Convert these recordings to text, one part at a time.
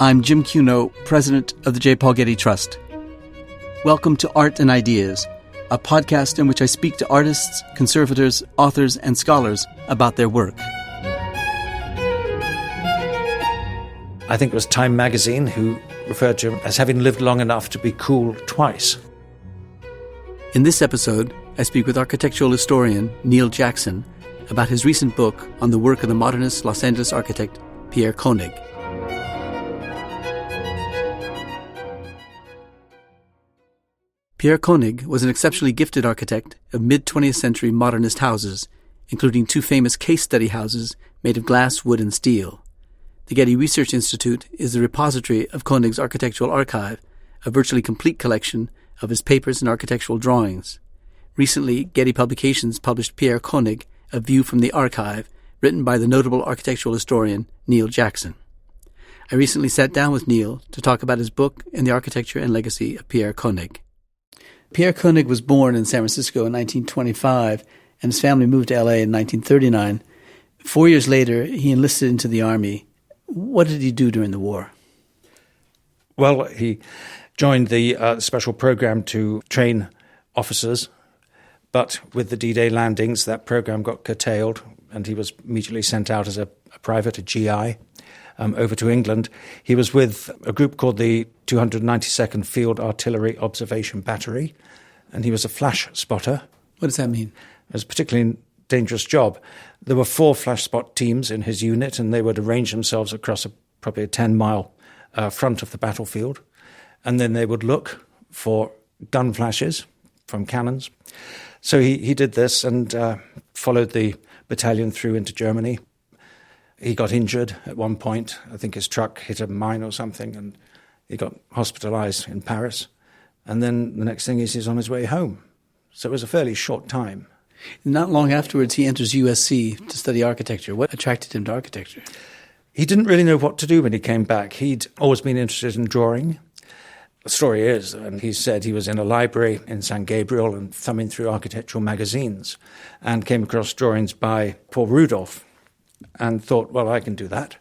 I'm Jim Cuno, president of the J. Paul Getty Trust. Welcome to Art and Ideas, a podcast in which I speak to artists, conservators, authors, and scholars about their work. I think it was Time magazine who referred to him as having lived long enough to be cool twice. In this episode, I speak with architectural historian Neil Jackson about his recent book on the work of the modernist Los Angeles architect Pierre Koenig. Pierre Koenig was an exceptionally gifted architect of mid-20th century modernist houses, including two famous case study houses made of glass, wood, and steel. The Getty Research Institute is the repository of Koenig's architectural archive, a virtually complete collection of his papers and architectural drawings. Recently, Getty Publications published Pierre Koenig, A View from the Archive, written by the notable architectural historian Neil Jackson. I recently sat down with Neil to talk about his book and the architecture and legacy of Pierre Koenig. Pierre Koenig was born in San Francisco in 1925, and his family moved to L.A. in 1939. 4 years later, he enlisted into the Army. What did he do during the war? Well, he joined the special program to train officers, but with the D-Day landings, that program got curtailed, and he was immediately sent out as a private, a GI, over to England. He was with a group called the 292nd Field Artillery Observation Battery, and he was a flash spotter. What does that mean? It was a particularly dangerous job. There were 4 flash spot teams in his unit, and they would arrange themselves across probably a 10-mile front of the battlefield, and then they would look for gun flashes from cannons. So he did this and followed the battalion through into Germany. He got injured at one point. I think his truck hit a mine or something, and he got hospitalized in Paris. And then the next thing is he's on his way home. So it was a fairly short time. Not long afterwards, he enters USC to study architecture. What attracted him to architecture? He didn't really know what to do when he came back. He'd always been interested in drawing. The story is, and he said he was in a library in San Gabriel and thumbing through architectural magazines and came across drawings by Paul Rudolph and thought, well, I can do that.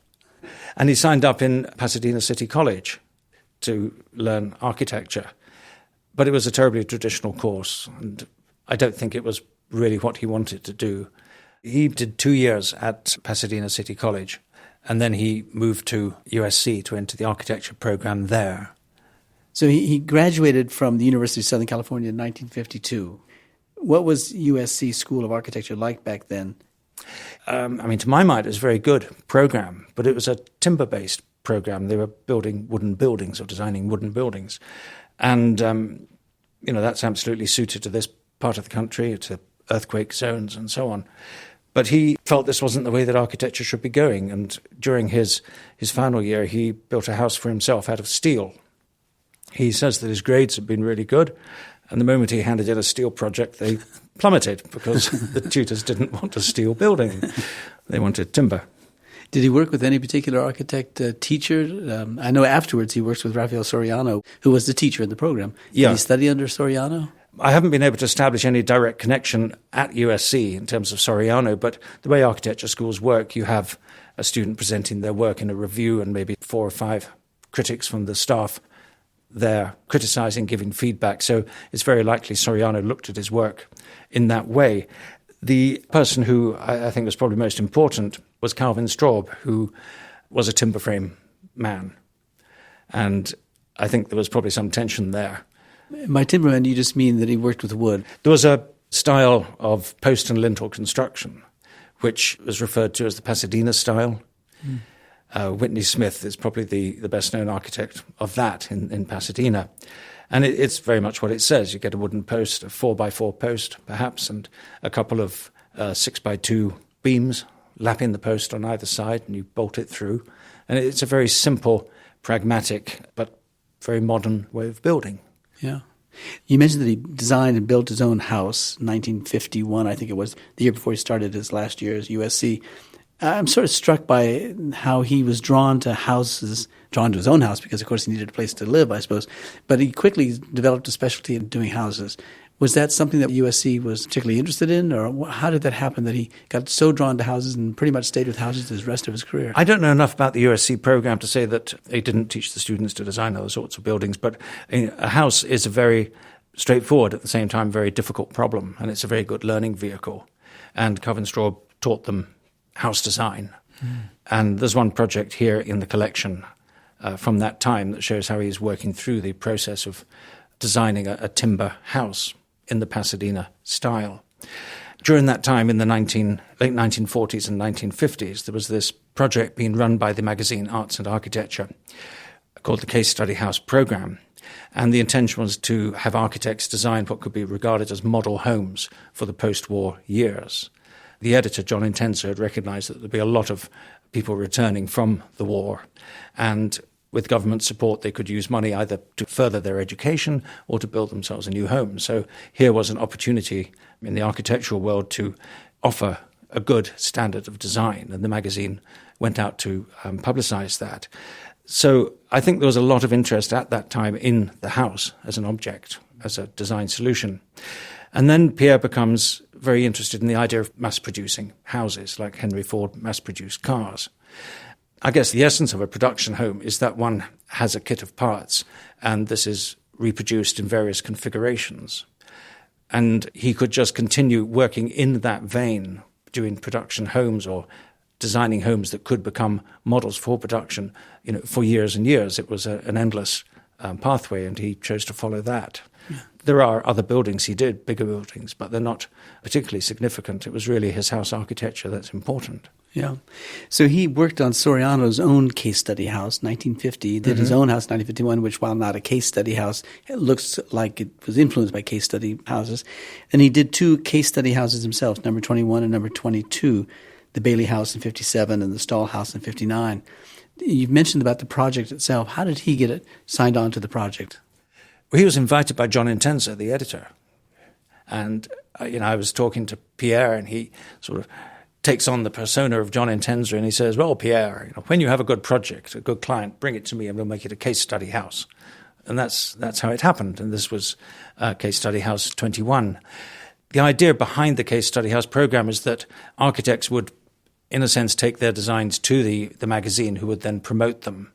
And he signed up in Pasadena City College to learn architecture. But it was a terribly traditional course, and I don't think it was really what he wanted to do. He did 2 years at Pasadena City College, and then he moved to USC to enter the architecture program there. So he graduated from the University of Southern California in 1952. What was USC School of Architecture like back then? To my mind, it was a very good program, but it was a timber-based program. They were building wooden buildings or designing wooden buildings. And, that's absolutely suited to this part of the country, to earthquake zones and so on. But he felt this wasn't the way that architecture should be going. And during his final year, he built a house for himself out of steel. He says that his grades had been really good, and the moment he handed in a steel project, they plummeted because the tutors didn't want a steel building. They wanted timber. Did he work with any particular architect teacher? I know afterwards he works with Rafael Soriano, who was the teacher in the program. Did he study under Soriano? I haven't been able to establish any direct connection at USC in terms of Soriano, but the way architecture schools work, you have a student presenting their work in a review and maybe 4 or 5 critics from the staff there criticizing, giving feedback. So it's very likely Soriano looked at his work in that way. The person who I think was probably most important was Calvin Straub, who was a timber frame man. And I think there was probably some tension there. By timberman, you just mean that he worked with wood? There was a style of post and lintel construction, which was referred to as the Pasadena style. Whitney Smith is probably the best-known architect of that in Pasadena. And it's very much what it says. You get a wooden post, a 4x4 post, perhaps, and a couple of 6x2 beams lapping the post on either side, and you bolt it through. And it's a very simple, pragmatic, but very modern way of building. Yeah. You mentioned that he designed and built his own house, 1951, I think it was, the year before he started his last year as USC. I'm sort of struck by how he was drawn to his own house, because, of course, he needed a place to live, I suppose. But he quickly developed a specialty in doing houses. Was that something that USC was particularly interested in, or how did that happen that he got so drawn to houses and pretty much stayed with houses the rest of his career? I don't know enough about the USC program to say that they didn't teach the students to design those sorts of buildings, but a house is a very straightforward, at the same time, very difficult problem, and it's a very good learning vehicle. And Cove&Straw taught them house design. And there's one project here in the collection from that time that shows how he's working through the process of designing a timber house in the Pasadena style. During that time, in the late 1940s and 1950s, there was this project being run by the magazine Arts and Architecture called the Case Study House Program. And the intention was to have architects design what could be regarded as model homes for the post-war years. The editor, John Intenser, had recognized that there'd be a lot of people returning from the war, and with government support, they could use money either to further their education or to build themselves a new home. So here was an opportunity in the architectural world to offer a good standard of design, and the magazine went out to publicize that. So I think there was a lot of interest at that time in the house as an object, as a design solution. And then Pierre becomes very interested in the idea of mass-producing houses, like Henry Ford mass-produced cars. I guess the essence of a production home is that one has a kit of parts, and this is reproduced in various configurations. And he could just continue working in that vein, doing production homes or designing homes that could become models for production, for years and years. It was an endless pathway, and he chose to follow that. Yeah. There are other buildings he did, bigger buildings, but they're not particularly significant. It was really his house architecture that's important. Yeah. So he worked on Soriano's own case study house, 1950. He did his own house, 1951, which, while not a case study house, it looks like it was influenced by case study houses. And he did two case study houses himself, number 21 and number 22, the Bailey House in 57 and the Stahl House in 59. You've mentioned about the project itself. How did he get it signed on to the project? Well, he was invited by John Intenser, the editor. And, I was talking to Pierre, and he sort of takes on the persona of John Intenser, and he says, well, Pierre, when you have a good project, a good client, bring it to me and we'll make it a case study house. And that's how it happened. And this was Case Study House 21. The idea behind the Case Study House program is that architects would, in a sense, take their designs to the magazine, who would then promote them.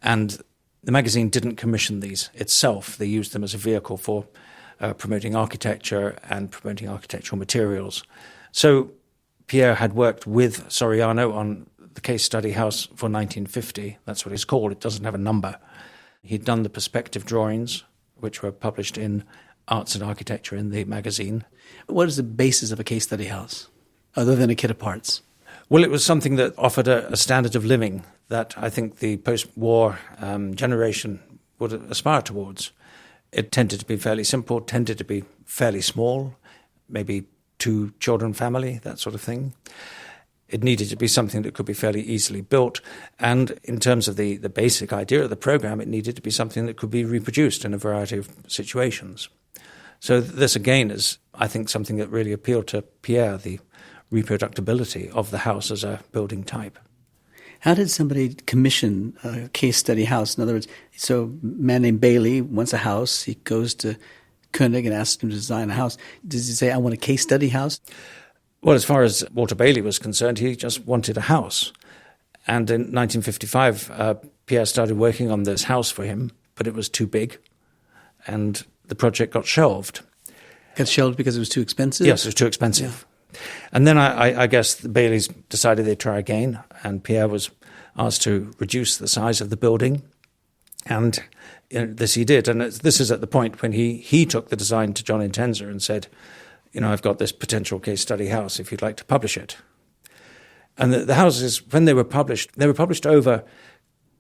And the magazine didn't commission these itself. They used them as a vehicle for promoting architecture and promoting architectural materials. So Pierre had worked with Soriano on the Case Study House for 1950. That's what it's called. It doesn't have a number. He'd done the perspective drawings, which were published in Arts and Architecture in the magazine. What is the basis of a case study house, other than a kit of parts? Well, it was something that offered a standard of living that I think the post-war generation would aspire towards. It tended to be fairly simple, tended to be fairly small, maybe 2-children family, that sort of thing. It needed to be something that could be fairly easily built. And in terms of the basic idea of the program, it needed to be something that could be reproduced in a variety of situations. So this, again, is, I think, something that really appealed to Pierre, the reproducibility of the house as a building type. How did somebody commission a case study house? In other words, so a man named Bailey wants a house. He goes to Koenig and asks him to design a house. Does he say, I want a case study house? Well, as far as Walter Bailey was concerned, he just wanted a house. And in 1955, Pierre started working on this house for him, but it was too big, and the project got shelved. Got shelved because it was too expensive? Yes, it was too expensive. Yeah. And then I guess the Baileys decided they'd try again, and Pierre was asked to reduce the size of the building, and this he did. And this is at the point when he took the design to John Intenser and said, I've got this potential case study house if you'd like to publish it. And the houses, when they were published over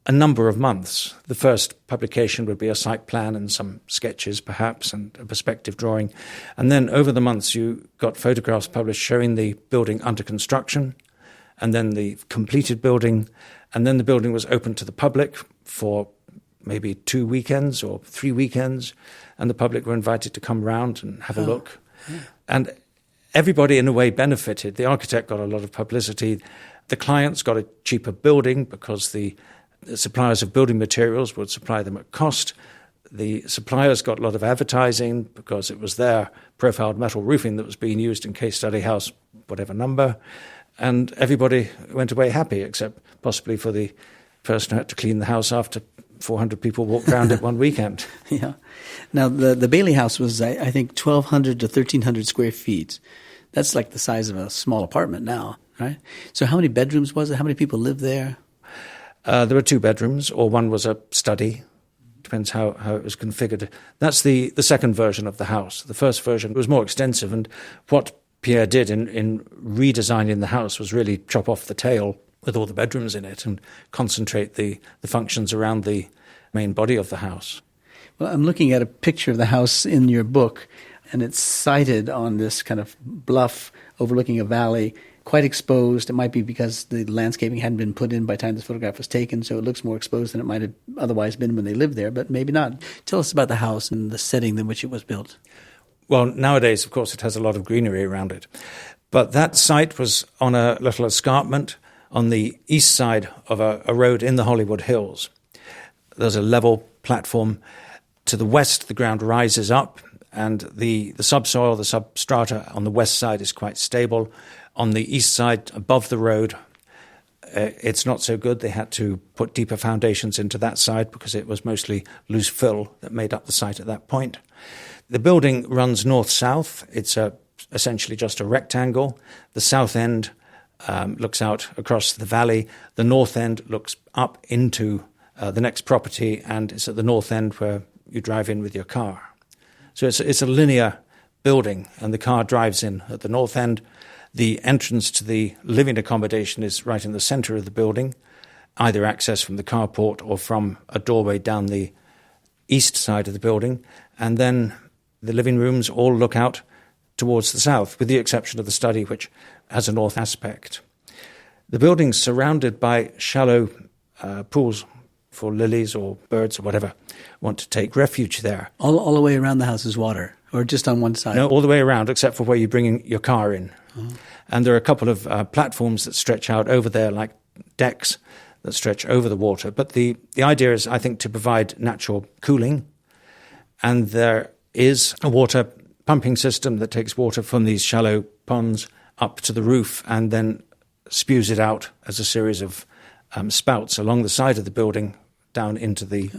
a number of months. The first publication would be a site plan and some sketches perhaps and a perspective drawing. And then over the months you got photographs published showing the building under construction and then the completed building. And then the building was open to the public for maybe 2 weekends or 3 weekends. And the public were invited to come round and have a look. Yeah. And everybody in a way benefited. The architect got a lot of publicity. The clients got a cheaper building because the suppliers of building materials would supply them at cost. The suppliers got a lot of advertising because it was their profiled metal roofing that was being used in case study house, whatever number. And everybody went away happy, except possibly for the person who had to clean the house after 400 people walked around it one weekend. Yeah. Now, the Bailey house was, I think, 1,200 to 1,300 square feet. That's like the size of a small apartment now, right? So how many bedrooms was it? How many people lived there? There were 2 bedrooms, or one was a study. Depends how it was configured. That's the second version of the house. The first version was more extensive, and what Pierre did in redesigning the house was really chop off the tail with all the bedrooms in it and concentrate the functions around the main body of the house. Well, I'm looking at a picture of the house in your book, and it's sited on this kind of bluff overlooking a valley, quite exposed. It might be because the landscaping hadn't been put in by the time this photograph was taken, so it looks more exposed than it might have otherwise been when they lived there, but maybe not. Tell us about the house and the setting in which it was built. Well, nowadays, of course, it has a lot of greenery around it. But that site was on a little escarpment on the east side of a road in the Hollywood Hills. There's a level platform. To the west, the ground rises up, and the subsoil, the substrata on the west side is quite stable. On the east side, above the road, it's not so good. They had to put deeper foundations into that side because it was mostly loose fill that made up the site at that point. The building runs north-south. It's essentially just a rectangle. The south end looks out across the valley. The north end looks up into the next property, and it's at the north end where you drive in with your car. So it's a linear building, and the car drives in at the north end. The entrance to the living accommodation is right in the center of the building, either accessed from the carport or from a doorway down the east side of the building. And then the living rooms all look out towards the south, with the exception of the study, which has a north aspect. The building's surrounded by shallow pools for lilies or birds or whatever want to take refuge there. All the way around the house is water, or just on one side? No, all the way around, except for where you're bringing your car in. Oh. And there are a couple of platforms that stretch out over there, like decks that stretch over the water. But the idea is, I think, to provide natural cooling. And there is a water pumping system that takes water from these shallow ponds up to the roof and then spews it out as a series of spouts along the side of the building down into the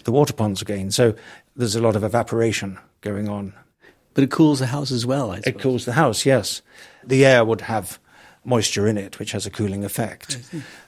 water ponds again. So there's a lot of evaporation going on. But it cools the house as well, I suppose. It cools the house, yes. The air would have moisture in it, which has a cooling effect.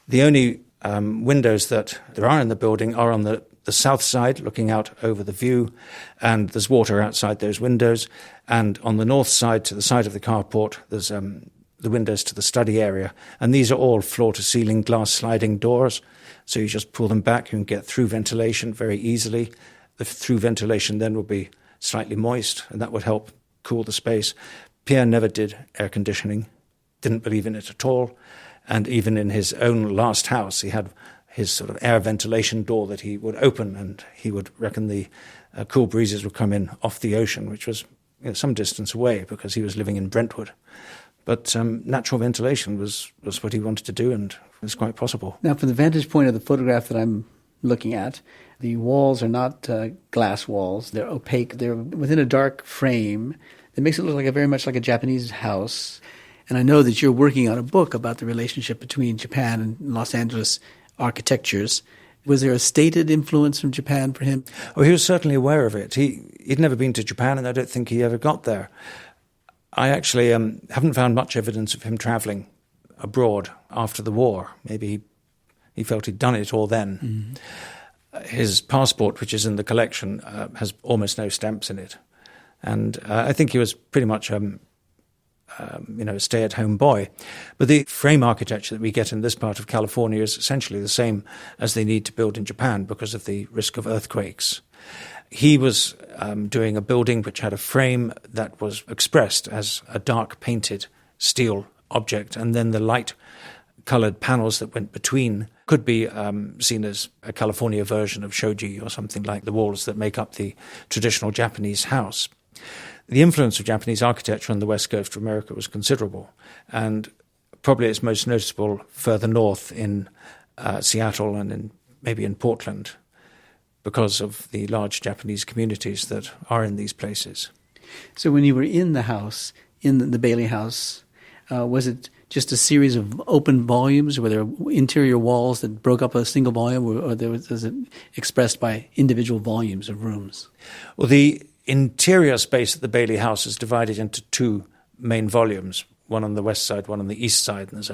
The only windows that there are in the building are on the south side, looking out over the view, and there's water outside those windows. And on the north side, to the side of the carport, there's the windows to the study area. And these are all floor-to-ceiling glass sliding doors. So you just pull them back, you can get through ventilation very easily. The through ventilation then will be slightly moist, and that would help cool the space. Pierre never did air conditioning, didn't believe in it at all. And even in his own last house, he had his sort of air ventilation door that he would open, and he would reckon the cool breezes would come in off the ocean, which was some distance away because he was living in Brentwood. But natural ventilation was what he wanted to do, and it was quite possible. Now, from the vantage point of the photograph that I'm looking at, the walls are not glass walls. They're opaque. They're within a dark frame that makes it look like very much like a Japanese house. And I know that you're working on a book about the relationship between Japan and Los Angeles architectures. Was there a stated influence from Japan for him? Oh, he was certainly aware of it. He'd never been to Japan, and I don't think he ever got there. I actually haven't found much evidence of him traveling abroad after the war. Maybe he felt he'd done it all then. Mm-hmm. His passport, which is in the collection, has almost no stamps in it. And I think he was pretty much a stay-at-home boy. But the frame architecture that we get in this part of California is essentially the same as they need to build in Japan because of the risk of earthquakes. He was doing a building which had a frame that was expressed as a dark painted steel object, and then the light-colored panels that went between could be seen as a California version of shoji or something like the walls that make up the traditional Japanese house. The influence of Japanese architecture on the west coast of America was considerable, and probably it's most noticeable further north in Seattle and maybe in Portland. because of the large Japanese communities that are in these places. So when you were in the house, in the Bailey house, was it just a series of open volumes? Were there interior walls that broke up a single volume, or was it expressed by individual volumes of rooms? Well, the interior space at the Bailey house is divided into two main volumes, one on the west side, one on the east side, and there's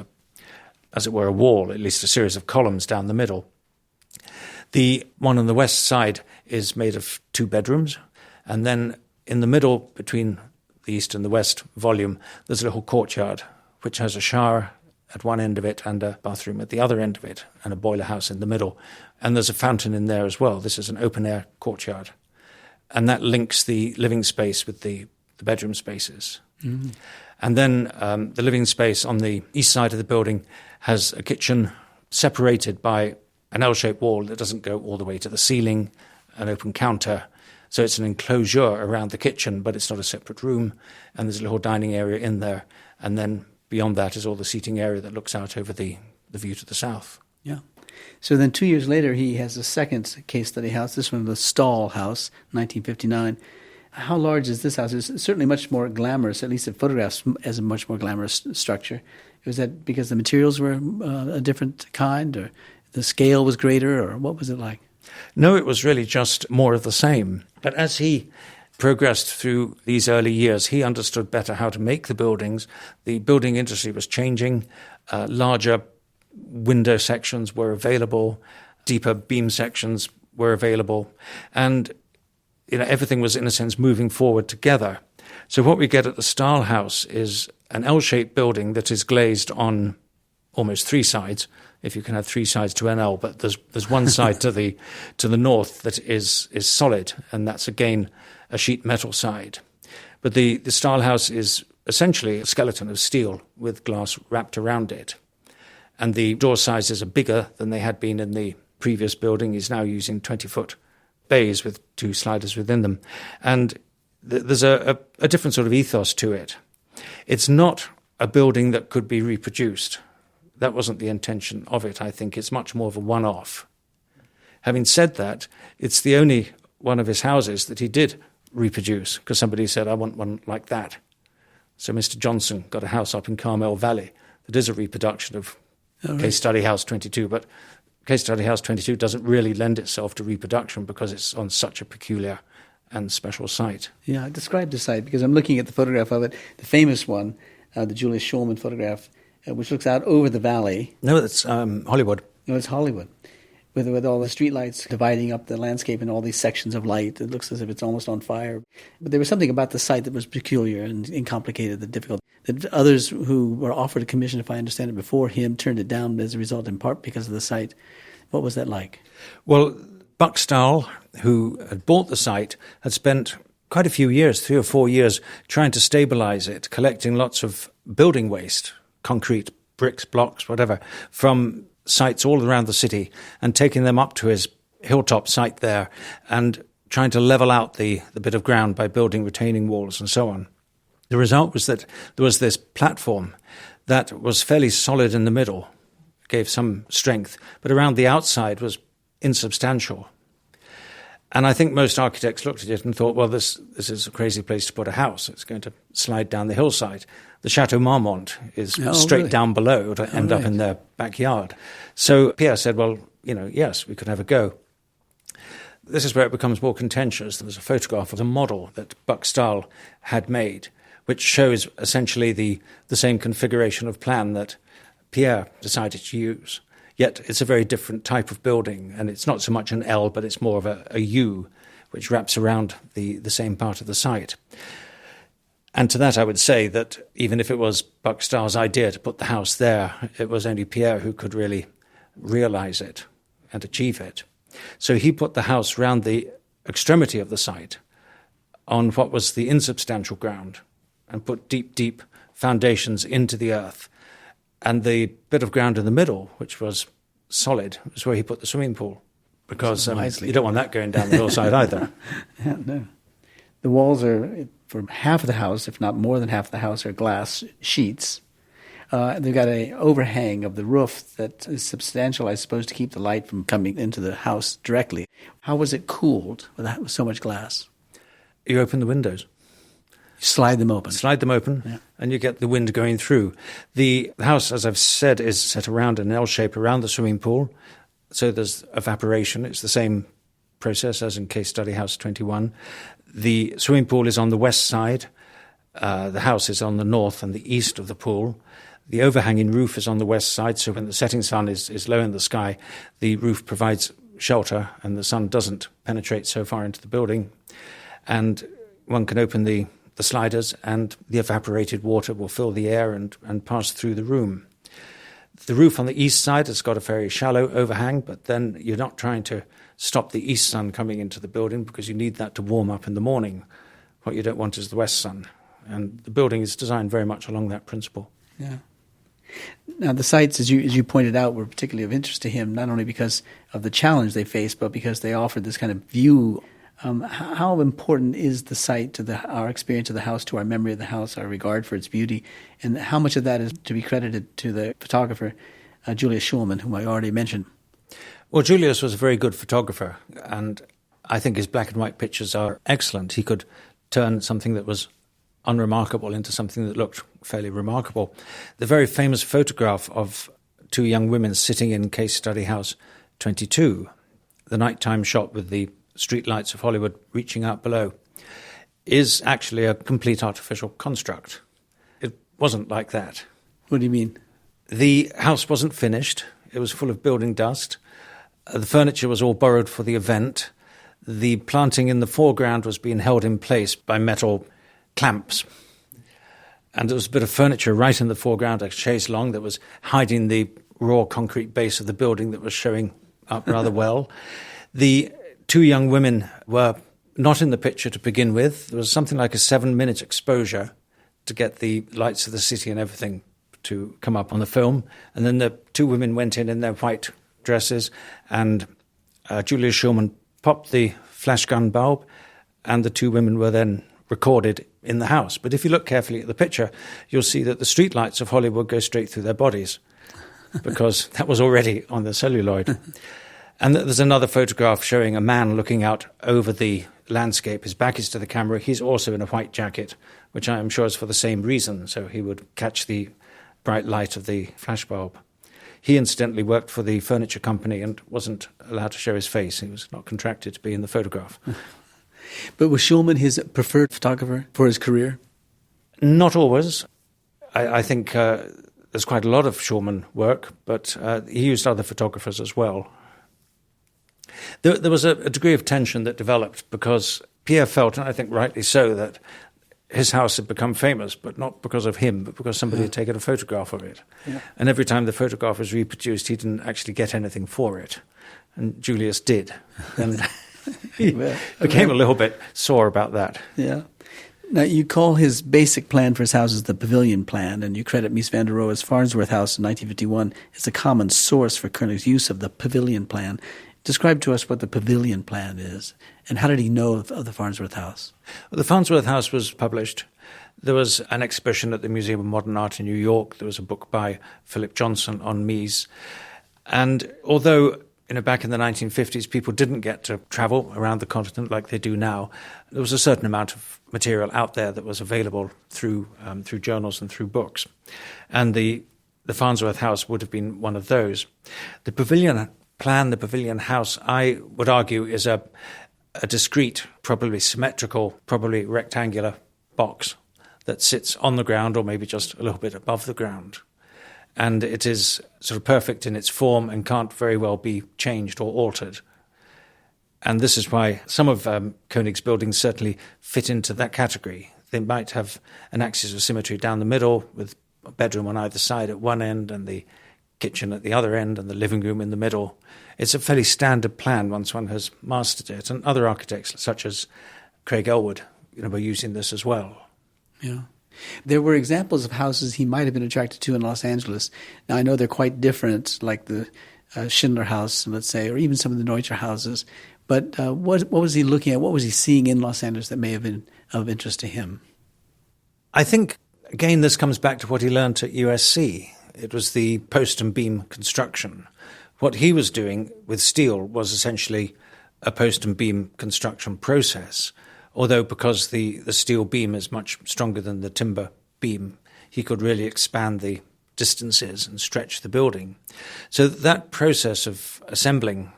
as it were, a wall, at least a series of columns down the middle. The one on the west side is made of 2 bedrooms, and then in the middle, between the east and the west volume, there's a little courtyard, which has a shower at one end of it and a bathroom at the other end of it, and a boiler house in the middle. And there's a fountain in there as well. This is an open-air courtyard. And that links the living space with the bedroom spaces. Mm-hmm. And then the living space on the east side of the building has a kitchen separated by an L-shaped wall that doesn't go all the way to the ceiling, an open counter. So it's an enclosure around the kitchen, but it's not a separate room. And there's a little dining area in there. And then beyond that is all the seating area that looks out over the view to the south. Yeah. So then 2 years later, he has a second case study house, this one, the Stahl House, 1959. How large is this house? It's certainly much more glamorous, at least it photographs as a much more glamorous structure. Was that because the materials were a different kind, or the scale was greater, or what was it like? No, it was really just more of the same. But as he progressed through these early years, he understood better how to make the buildings. The building industry was changing. Larger window sections were available. Deeper beam sections were available. And everything was, in a sense, moving forward together. So what we get at the Stahl House is an L-shaped building that is glazed on almost 3 sides, if you can have 3 sides to an L, but there's one side to the north that is solid, and that's again a sheet metal side. But the Stahl House is essentially a skeleton of steel with glass wrapped around it. And the door sizes are bigger than they had been in the previous building. He's now using 20-foot bays with 2 sliders within them. And there's a different sort of ethos to it. It's not a building that could be reproduced. That wasn't the intention of it, I think. It's much more of a one-off. Having said that, it's the only one of his houses that he did reproduce, because somebody said, I want one like that. So Mr. Johnson got a house up in Carmel Valley that is a reproduction of Case Study House 22, but Case Study House 22 doesn't really lend itself to reproduction because it's on such a peculiar and special site. Yeah, describe the site, because I'm looking at the photograph of it, the famous one, the Julius Shulman photograph, which looks out over the valley. No, that's Hollywood. No, it's Hollywood. With all the streetlights dividing up the landscape in all these sections of light. It looks as if it's almost on fire. But there was something about the site that was peculiar and complicated and difficult. That others who were offered a commission, if I understand it, before him turned it down as a result, in part because of the site. What was that like? Well, Buck Stahl, who had bought the site, had spent quite a few years, 3 or 4 years, trying to stabilize it, collecting lots of building waste, concrete, bricks, blocks, whatever, from sites all around the city, and taking them up to his hilltop site there and trying to level out the bit of ground by building retaining walls and so on. The result was that there was this platform that was fairly solid in the middle, gave some strength, but around the outside was insubstantial. And I think most architects looked at it and thought, well, this is a crazy place to put a house. It's going to slide down the hillside. The Chateau Marmont is straight down below to end up in their backyard. So Pierre said, well, yes, we could have a go. This is where it becomes more contentious. There was a photograph of a model that Buck Stahl had made, which shows essentially the same configuration of plan that Pierre decided to use. Yet it's a very different type of building, and it's not so much an L, but it's more of a U, which wraps around the same part of the site. And to that I would say that even if it was Buck Stahl's idea to put the house there, it was only Pierre who could really realize it and achieve it. So he put the house round the extremity of the site on what was the insubstantial ground and put deep, deep foundations into the earth. And the bit of ground in the middle, which was solid, was where he put the swimming pool, because you don't want that going down the hillside either. Yeah, no. The walls are, for half of the house, if not more than half of the house, are glass sheets. They've got an overhang of the roof that is substantial, I suppose, to keep the light from coming into the house directly. How was it cooled with so much glass? You open the windows. Slide them open. Slide them open, yeah. And you get the wind going through. The house, as I've said, is set around an L shape around the swimming pool, so there's evaporation. It's the same process as in Case Study House 21. The swimming pool is on the west side. The house is on the north and the east of the pool. The overhanging roof is on the west side, so when the setting sun is low in the sky, the roof provides shelter and the sun doesn't penetrate so far into the building. And one can open the sliders and the evaporated water will fill the air and pass through the room. The roof on the east side has got a very shallow overhang, but then you're not trying to stop the east sun coming into the building because you need that to warm up in the morning. What you don't want is the west sun. And the building is designed very much along that principle. Yeah. Now, the sites, as you pointed out, were particularly of interest to him, not only because of the challenge they faced, but because they offered this kind of view. How important is the site to our experience of the house, to our memory of the house, our regard for its beauty, and how much of that is to be credited to the photographer, Julius Shulman, whom I already mentioned? Well, Julius was a very good photographer, and I think his black and white pictures are excellent. He could turn something that was unremarkable into something that looked fairly remarkable. The very famous photograph of two young women sitting in Case Study House 22, the nighttime shot with the street lights of Hollywood reaching out below, is actually a complete artificial construct. It wasn't like that. What do you mean? The house wasn't finished. It was full of building dust. The furniture was all borrowed for the event. The planting in the foreground was being held in place by metal clamps. And there was a bit of furniture right in the foreground, a chaise longue that was hiding the raw concrete base of the building that was showing up rather well. The two young women were not in the picture to begin with. There was something like a 7-minute exposure to get the lights of the city and everything to come up on the film. And then the two women went in their white dresses, and Julius Shulman popped the flash gun bulb, and the two women were then recorded in the house. But if you look carefully at the picture, you'll see that the street lights of Hollywood go straight through their bodies because that was already on the celluloid. And there's another photograph showing a man looking out over the landscape. His back is to the camera. He's also in a white jacket, which I am sure is for the same reason, so he would catch the bright light of the flashbulb. He incidentally worked for the furniture company and wasn't allowed to show his face. He was not contracted to be in the photograph. But was Shulman his preferred photographer for his career? Not always. I think there's quite a lot of Shulman work, but he used other photographers as well. There was a degree of tension that developed because Pierre felt, and I think rightly so, that his house had become famous, but not because of him, but because somebody had taken a photograph of it. Yeah. And every time the photograph was reproduced, he didn't actually get anything for it. And Julius did. And he became a little bit sore about that. Yeah. Now, you call his basic plan for his houses the pavilion plan, and you credit Mies van der Rohe's Farnsworth House in 1951 as a common source for Koenig's use of the pavilion plan. Describe to us what the pavilion plan is, and how did he know of the Farnsworth House? Well, the Farnsworth House was published. There was an exhibition at the Museum of Modern Art in New York. There was a book by Philip Johnson on Mies. And although back in the 1950s, people didn't get to travel around the continent like they do now, there was a certain amount of material out there that was available through journals and through books. And the Farnsworth House would have been one of those. The pavilion plan, the pavilion house, I would argue, is a discrete, probably symmetrical, probably rectangular box that sits on the ground or maybe just a little bit above the ground. And it is sort of perfect in its form and can't very well be changed or altered. And this is why some of Koenig's buildings certainly fit into that category. They might have an axis of symmetry down the middle with a bedroom on either side at one end and the kitchen at the other end and the living room in the middle. It's a fairly standard plan once one has mastered it. And other architects, such as Craig Elwood, were using this as well. Yeah. There were examples of houses he might have been attracted to in Los Angeles. Now, I know they're quite different, like the Schindler House, let's say, or even some of the Neutscher houses. But what was he looking at? What was he seeing in Los Angeles that may have been of interest to him? I think again, this comes back to what he learned at USC. It was the post and beam construction. What he was doing with steel was essentially a post and beam construction process, although because the steel beam is much stronger than the timber beam, he could really expand the distances and stretch the building. So that process of assembling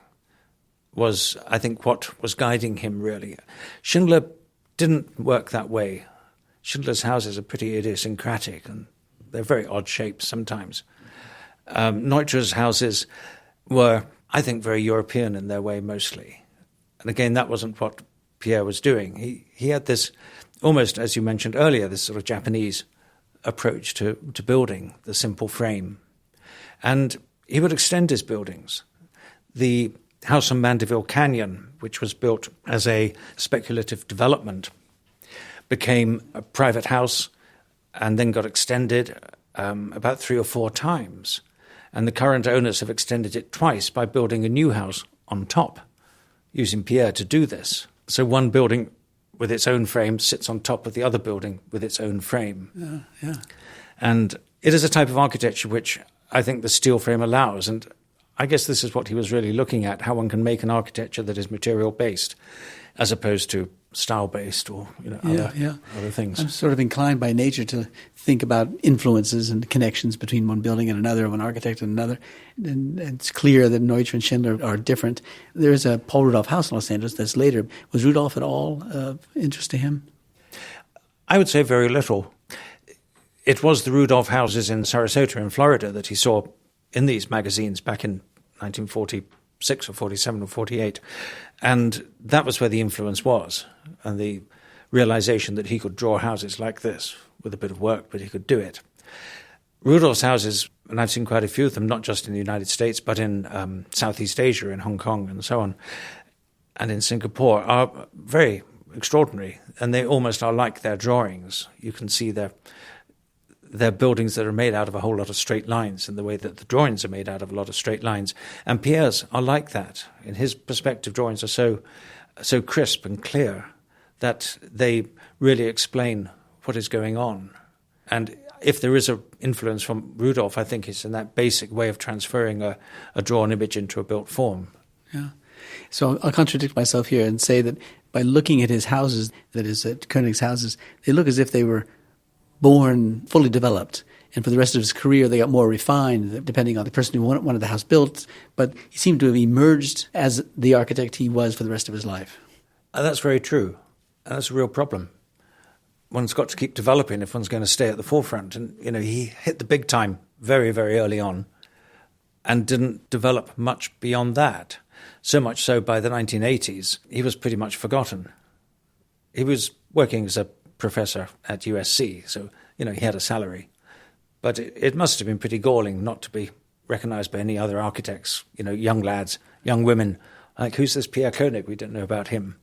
was, I think, what was guiding him, really. Schindler didn't work that way. Schindler's houses are pretty idiosyncratic, and they're very odd shapes sometimes. Neutsch's houses were, I think, very European in their way mostly. And again, that wasn't what Pierre was doing. He had this, almost, as you mentioned earlier, this sort of Japanese approach to building, the simple frame. And he would extend his buildings. The house on Mandeville Canyon, which was built as a speculative development, became a private house and then got extended about 3 or 4 times. And the current owners have extended it twice by building a new house on top, using Pierre to do this. So one building with its own frame sits on top of the other building with its own frame. Yeah. And it is a type of architecture which I think the steel frame allows. And I guess this is what he was really looking at, how one can make an architecture that is material-based as opposed to style-based or other things. I'm sort of inclined by nature to think about influences and connections between one building and another, one architect and another. And it's clear that Neutra and Schindler are different. There is a Paul Rudolph house in Los Angeles that's later. Was Rudolph at all of interest to him? I would say very little. It was the Rudolph houses in Sarasota in Florida that he saw in these magazines back in 1946 or 47 or 48. And that was where the influence was, and the realization that he could draw houses like this with a bit of work, but he could do it. Rudolph's houses, and I've seen quite a few of them, not just in the United States, but in Southeast Asia, in Hong Kong and so on, and in Singapore, are very extraordinary, and they almost are like their drawings. You can see they're buildings that are made out of a whole lot of straight lines in the way that the drawings are made out of a lot of straight lines. And Pierre's are like that. In his perspective, drawings are so crisp and clear that they really explain what is going on. And if there is an influence from Rudolph, I think it's in that basic way of transferring a drawn image into a built form. Yeah. So I'll contradict myself here and say that by looking at his houses, that is, at Koenig's houses, they look as if they were born fully developed. And for the rest of his career, they got more refined, depending on the person who wanted the house built. But he seemed to have emerged as the architect he was for the rest of his life. That's very true. And that's a real problem. One's got to keep developing if one's going to stay at the forefront. And, he hit the big time very, very early on and didn't develop much beyond that. So much so by the 1980s, he was pretty much forgotten. He was working as a professor at USC, so, he had a salary. But it must have been pretty galling not to be recognized by any other architects, young lads, young women. Like, who's this Pierre Koenig? We didn't know about him.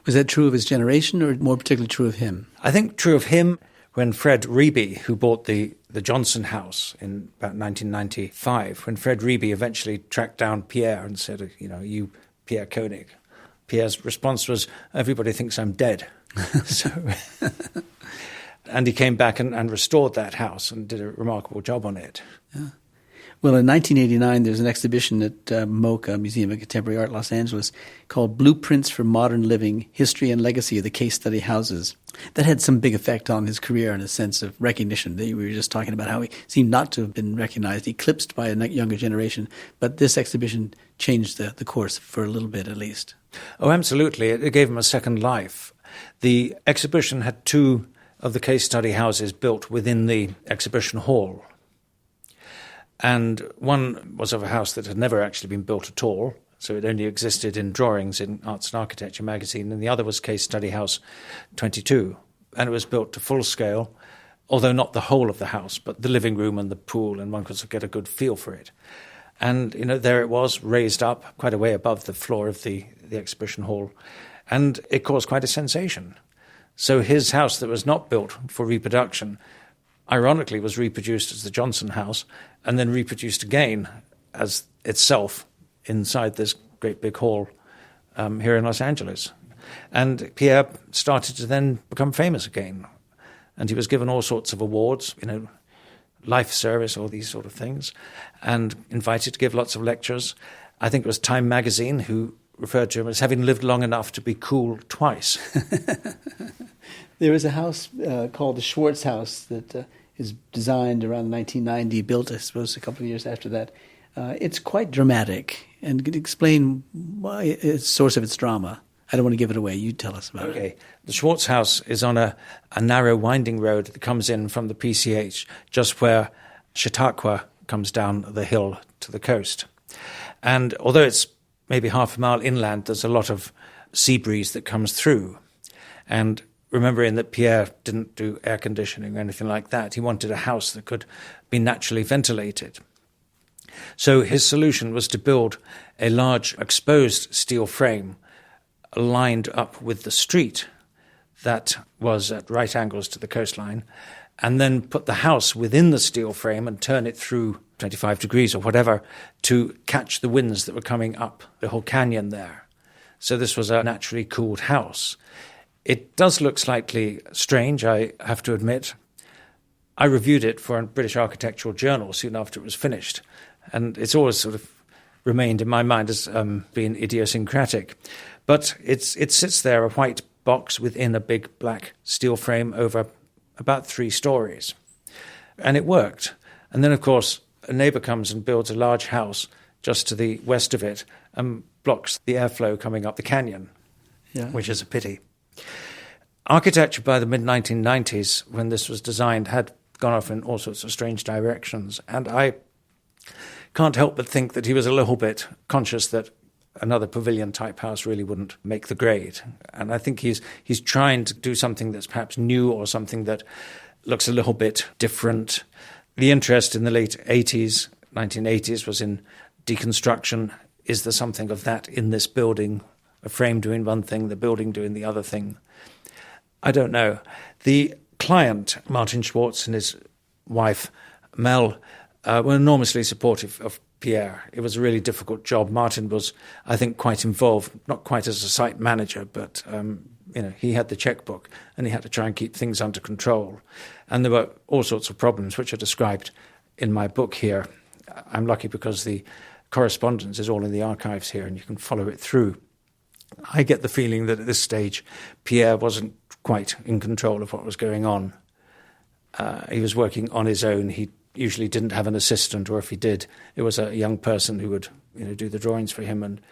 Was that true of his generation or more particularly true of him? I think true of him when Fred Reby, who bought the Johnson house in about 1995, when Fred Reby eventually tracked down Pierre and said, you Pierre Koenig. Pierre's response was, everybody thinks I'm dead. And he came back and restored that house and did a remarkable job on it. Yeah. Well, in 1989, there's an exhibition at MoCA, Museum of Contemporary Art, Los Angeles, called Blueprints for Modern Living, History and Legacy of the Case Study Houses. That had some big effect on his career in a sense of recognition. We were just talking about how he seemed not to have been recognized, eclipsed by a younger generation. But this exhibition changed the course for a little bit at least. Oh, absolutely. It gave him a second life. The exhibition had 2 of the case study houses built within the exhibition hall. And one was of a house that had never actually been built at all, so it only existed in drawings in Arts and Architecture magazine, and the other was Case Study House 22, and it was built to full scale, although not the whole of the house, but the living room and the pool, and one could get a good feel for it. And, there it was, raised up quite a way above the floor of the exhibition hall, and it caused quite a sensation. So his house that was not built for reproduction, ironically, was reproduced as the Johnson house and then reproduced again as itself inside this great big hall here in Los Angeles. And Pierre started to then become famous again. and he was given all sorts of awards, life service, all these sort of things, and invited to give lots of lectures. I think it was Time magazine who referred to him as having lived long enough to be cool twice. There was a house called the Schwartz House that is designed around 1990, built, I suppose, a couple of years after that. It's quite dramatic, and could explain why it's the source of its drama. I don't want to give it away. You tell us about it. Okay. The Schwartz House is on a narrow winding road that comes in from the PCH, just where Chautauqua comes down the hill to the coast. And although it's maybe half a mile inland, there's a lot of sea breeze that comes through. And remembering that Pierre didn't do air conditioning or anything like that, he wanted a house that could be naturally ventilated. So his solution was to build a large exposed steel frame lined up with the street that was at right angles to the coastline, and then put the house within the steel frame and turn it through 25 degrees or whatever to catch the winds that were coming up the whole canyon there. So this was a naturally cooled house. It does look slightly strange, I have to admit. I reviewed it for a British Architectural Journal soon after it was finished, and it's always sort of remained in my mind as being idiosyncratic. But it sits there, a white box within a big black steel frame over about 3 stories. And it worked. And then, of course, a neighbour comes and builds a large house just to the west of it and blocks the airflow coming up the canyon, which is a pity. Architecture by the mid-1990s, when this was designed, had gone off in all sorts of strange directions. And I can't help but think that he was a little bit conscious that another pavilion-type house really wouldn't make the grade. And I think he's trying to do something that's perhaps new or something that looks a little bit different. The interest in the late 80s, 1980s, was in deconstruction. Is there something of that in this building? A frame doing one thing, the building doing the other thing? I don't know. The client, Martin Schwartz, and his wife, Mel, were enormously supportive of Pierre. It was a really difficult job. Martin was, I think, quite involved, not quite as a site manager, but he had the checkbook and he had to try and keep things under control. And there were all sorts of problems, which are described in my book here. I'm lucky because the correspondence is all in the archives here and you can follow it through. I get the feeling that at this stage, Pierre wasn't quite in control of what was going on. He was working on his own. He usually didn't have an assistant, or if he did, it was a young person who would do the drawings for him. And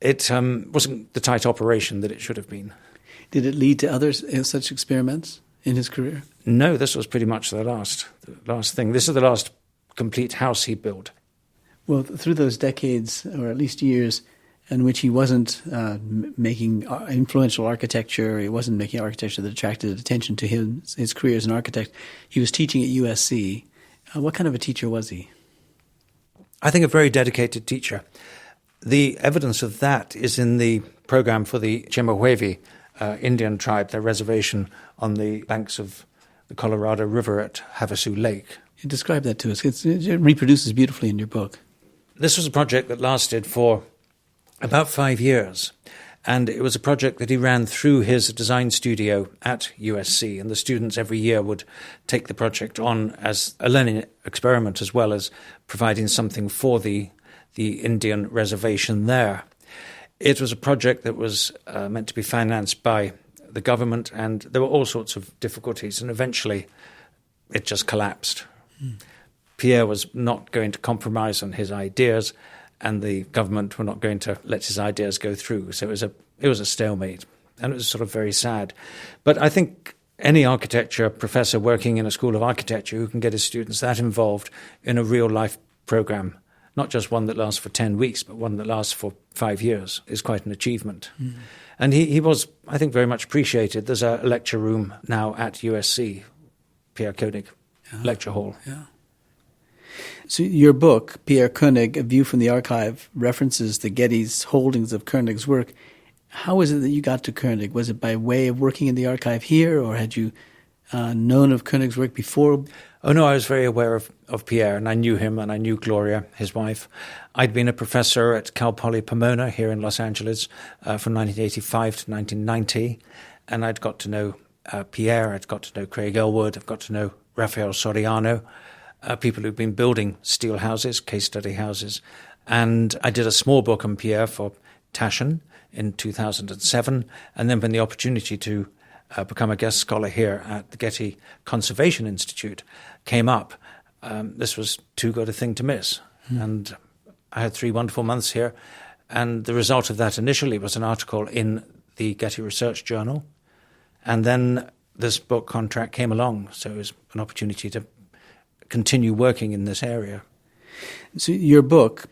it wasn't the tight operation that it should have been. Did it lead to other such experiments in his career? No, this was pretty much the last thing. This is the last complete house he built. Well, through those decades, or at least years, in which he wasn't making influential architecture, he wasn't making architecture that attracted attention to his career as an architect, he was teaching at USC. What kind of a teacher was he? I think a very dedicated teacher. The evidence of that is in the program for the Chemehuevi Indian tribe, their reservation on the banks of the Colorado River at Havasu Lake. Describe that to us. It reproduces beautifully in your book. This was a project that lasted for about 5 years, and it was a project that he ran through his design studio at USC, and the students every year would take the project on as a learning experiment as well as providing something for the Indian reservation there. It was a project that was meant to be financed by the government, and there were all sorts of difficulties, and eventually it just collapsed. Pierre was not going to compromise on his ideas, and the government were not going to let his ideas go through. So it was a stalemate, and it was sort of very sad. But I think any architecture professor working in a school of architecture who can get his students that involved in a real-life program, not just one that lasts for 10 weeks, but one that lasts for 5 years, is quite an achievement. Mm. And he was, I think, very much appreciated. There's a lecture room now at USC, Pierre Koenig Lecture Hall. Yeah. So your book, Pierre Koenig, A View from the Archive, references the Getty's holdings of Koenig's work. How is it that you got to Koenig? Was it by way of working in the archive here, or had you known of Koenig's work before? Oh, no, I was very aware of Pierre, and I knew him, and I knew Gloria, his wife. I'd been a professor at Cal Poly Pomona here in Los Angeles from 1985 to 1990, and I'd got to know Pierre, I've got to know Craig Elwood, I've got to know Raphael Soriano, people who've been building steel houses, case study houses. And I did a small book on Pierre for Taschen in 2007, and then when the opportunity to become a guest scholar here at the Getty Conservation Institute came up, this was too good a thing to miss. And I had 3 wonderful months here, and the result of that initially was an article in the Getty Research Journal, and then this book contract came along, so it was an opportunity to continue working in this area. So your book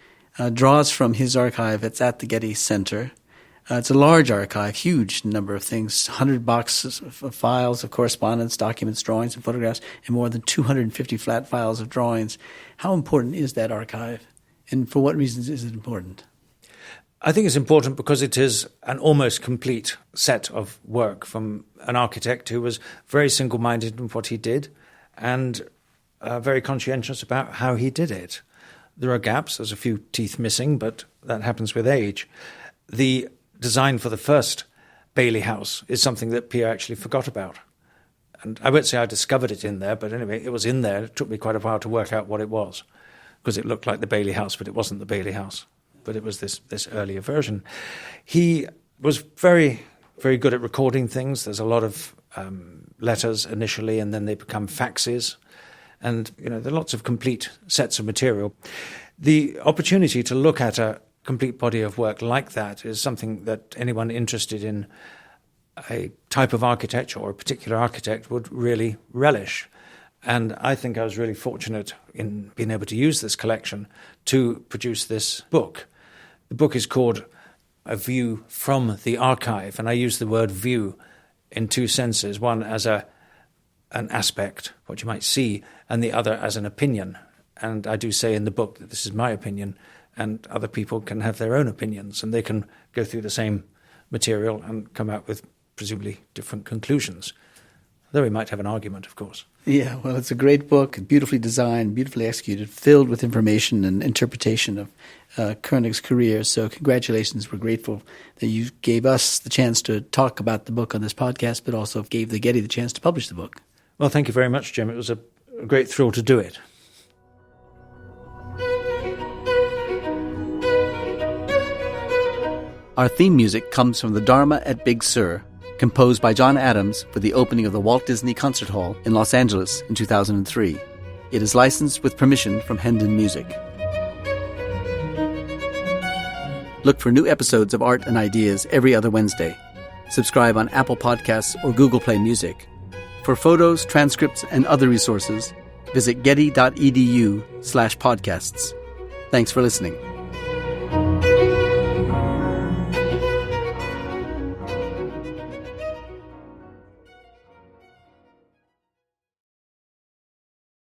draws from his archive. It's at the Getty Center. It's a large archive, huge number of things, 100 boxes of files of correspondence, documents, drawings, and photographs, and more than 250 flat files of drawings. How important is that archive, and for what reasons is it important? I think it's important because it is an almost complete set of work from an architect who was very single-minded in what he did and very conscientious about how he did it. There are gaps, there's a few teeth missing, but that happens with age. The design for the first Bailey house is something that Pierre actually forgot about. And I won't say I discovered it in there, but anyway, it was in there. It took me quite a while to work out what it was, because it looked like the Bailey house, but it wasn't the Bailey house. But it was this earlier version. He was very, very good at recording things. There's a lot of letters initially, and then they become faxes. And, there are lots of complete sets of material. The opportunity to look at a complete body of work like that is something that anyone interested in a type of architecture or a particular architect would really relish. And I think I was really fortunate in being able to use this collection to produce this book. The book is called A View from the Archive, and I use the word view in 2 senses, one as an aspect, what you might see, and the other as an opinion. And I do say in the book that this is my opinion, and other people can have their own opinions, and they can go through the same material and come out with presumably different conclusions. Though we might have an argument, of course. Yeah, well, it's a great book, beautifully designed, beautifully executed, filled with information and interpretation of Koenig's career. So congratulations. We're grateful that you gave us the chance to talk about the book on this podcast, but also gave the Getty the chance to publish the book. Well, thank you very much, Jim. It was a great thrill to do it. Our theme music comes from the Dharma at Big Sur, composed by John Adams for the opening of the Walt Disney Concert Hall in Los Angeles in 2003. It is licensed with permission from Hendon Music. Look for new episodes of Art and Ideas every other Wednesday. Subscribe on Apple Podcasts or Google Play Music. For photos, transcripts, and other resources, visit getty.edu/podcasts. Thanks for listening.